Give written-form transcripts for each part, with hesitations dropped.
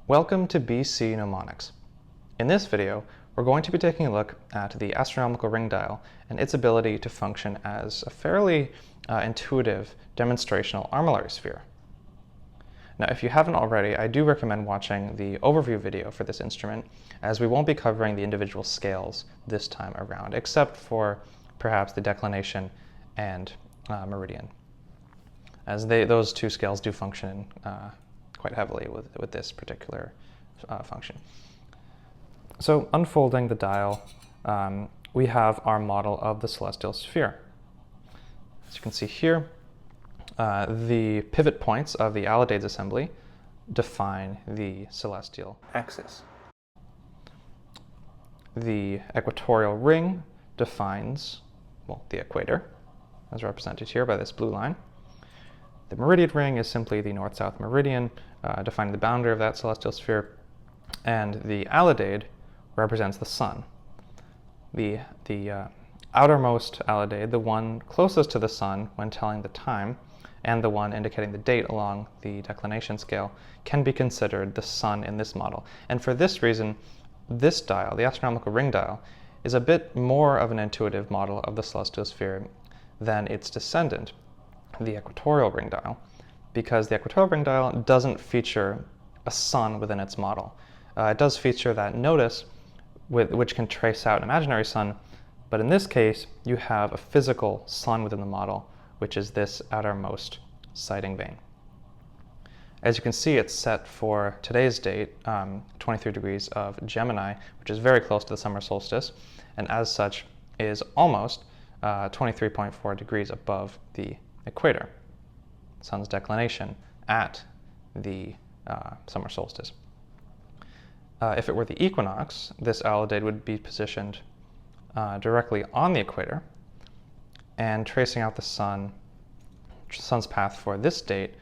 Welcome to BC Mnemonics. In this video, we're going to be taking a look at the astronomical ring dial and its ability to function as a fairly intuitive demonstrational armillary sphere. Now, if you haven't already, I do recommend watching the overview video for this instrument, as we won't be covering the individual scales this time around, except for perhaps the declination and meridian, as those two scales do function quite heavily with this particular function. So unfolding the dial, we have our model of the celestial sphere. As you can see here, the pivot points of the Alidades assembly define the celestial axis. The equatorial ring defines, well, the equator, as represented here by this blue line. The meridian ring is simply the north-south meridian, defining the boundary of that celestial sphere, and the alidade represents the sun. The outermost alidade, the one closest to the sun when telling the time, and the one indicating the date along the declination scale, can be considered the sun in this model. And for this reason, this dial, the astronomical ring dial, is a bit more of an intuitive model of the celestial sphere than its descendant, the equatorial ring dial, because the equatorial ring dial doesn't feature a sun within its model. It does feature that nodus which can trace out an imaginary sun, but in this case you have a physical sun within the model, which is this outermost sighting vane. As you can see, it's set for today's date, 23 degrees of Gemini, which is very close to the summer solstice, and as such is almost 23.4 degrees above the equator, sun's declination at the summer solstice. If it were the equinox, this alidade would be positioned directly on the equator, and tracing out the sun's path for this date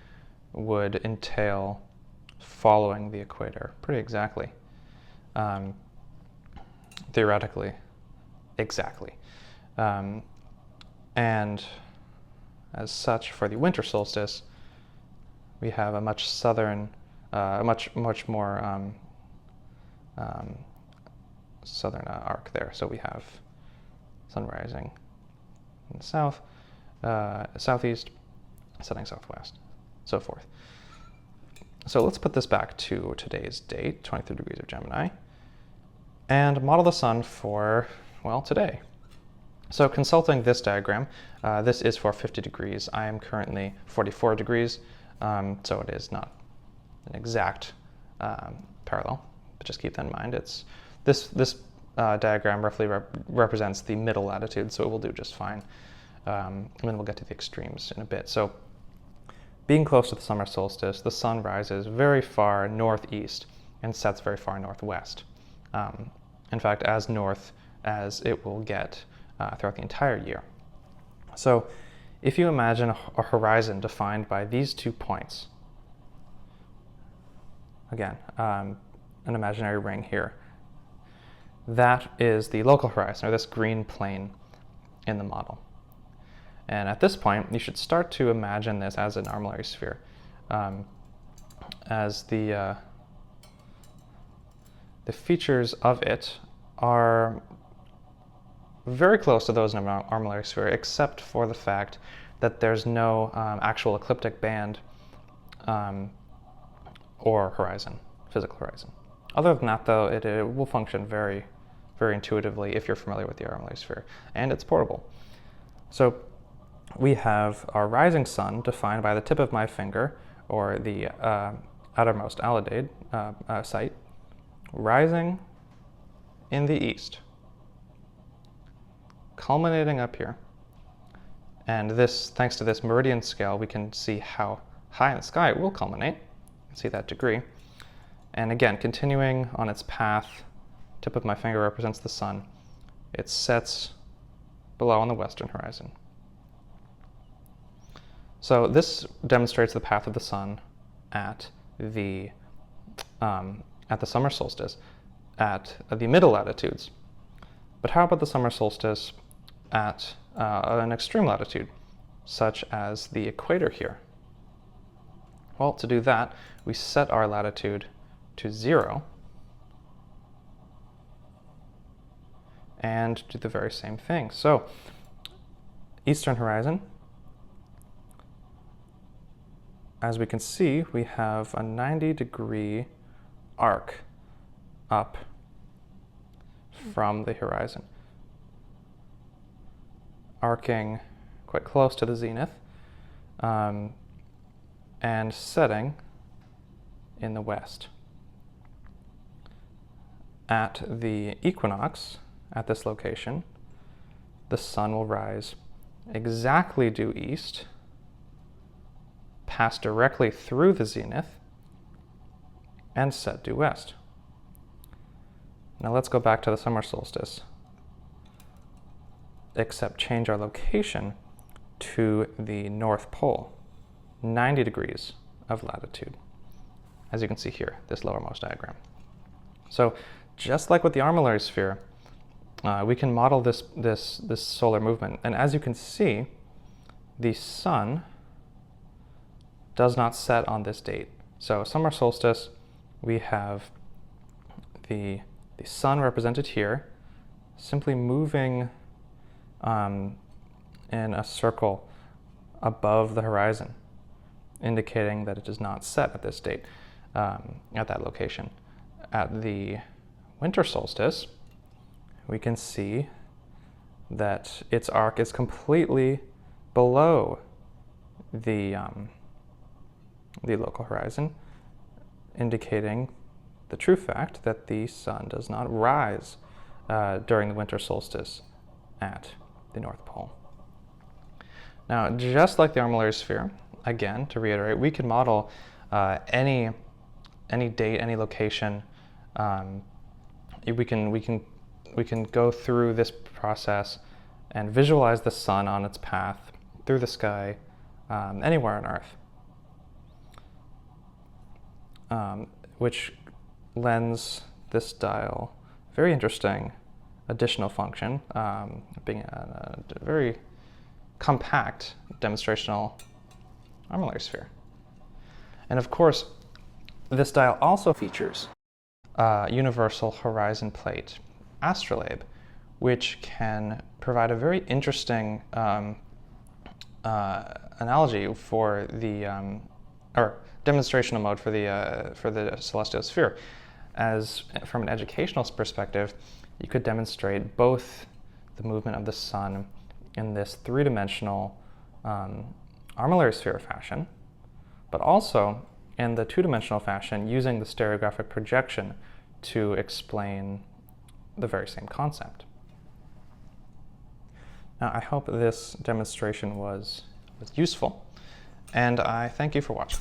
would entail following the equator pretty exactly, theoretically exactly. And as such, for the winter solstice, we have a much southern, much more southern arc there. So we have sun rising in the south, southeast, setting southwest, so forth. So let's put this back to today's date, 23 degrees of Gemini, and model the sun for, well, today. So consulting this diagram, this is for 50 degrees. I am currently 44 degrees, so it is not an exact parallel, but just keep that in mind. It's this diagram roughly represents the middle latitude, so it will do just fine. And then we'll get to the extremes in a bit. So being close to the summer solstice, the sun rises very far northeast and sets very far northwest. In fact, as north as it will get throughout the entire year. So if you imagine a horizon defined by these 2 points, again, an imaginary ring here, that is the local horizon, or this green plane in the model. And at this point, you should start to imagine this as an armillary sphere, as the features of it are very close to those in an armillary sphere, except for the fact that there's no actual ecliptic band or horizon, physical horizon. Other than that, though, it will function very, very intuitively if you're familiar with the armillary sphere, and it's portable. So we have our rising sun defined by the tip of my finger, or the outermost alidade sight, rising in the east, culminating up here. And this, thanks to this meridian scale, we can see how high in the sky it will culminate. You can see that degree. And again, continuing on its path, tip of my finger represents the sun. It sets below on the western horizon. So this demonstrates the path of the sun at the summer solstice, at the middle latitudes. But how about the summer solstice at an extreme latitude, such as the equator here? Well, to do that, we set our latitude to 0 and do the very same thing. So eastern horizon, as we can see, we have a 90-degree arc up from the horizon, arcing quite close to the zenith, and setting in the west. At the equinox, at this location, the sun will rise exactly due east, pass directly through the zenith, and set due west. Now let's go back to the summer solstice, except change our location to the North Pole, 90 degrees of latitude, as you can see here, this lowermost diagram. So just like with the armillary sphere, we can model this solar movement. And as you can see, the sun does not set on this date. So summer solstice, we have the sun represented here, simply moving in a circle above the horizon, indicating that it does not set at this date, at that location. At the winter solstice, we can see that its arc is completely below the local horizon, indicating the true fact that the sun does not rise during the winter solstice at the North Pole. Now, just like the armillary sphere, again, to reiterate, we can model any date, any location. We can go through this process and visualize the sun on its path through the sky anywhere on Earth, which lends this dial a very interesting additional function, being a very compact demonstrational armillary sphere. And of course, this dial also features a universal horizon plate astrolabe, which can provide a very interesting analogy for the or demonstrational mode for the celestial sphere. As from an educational perspective, you could demonstrate both the movement of the sun in this three-dimensional armillary sphere fashion, but also in the two-dimensional fashion using the stereographic projection to explain the very same concept. Now, I hope this demonstration was useful, and I thank you for watching.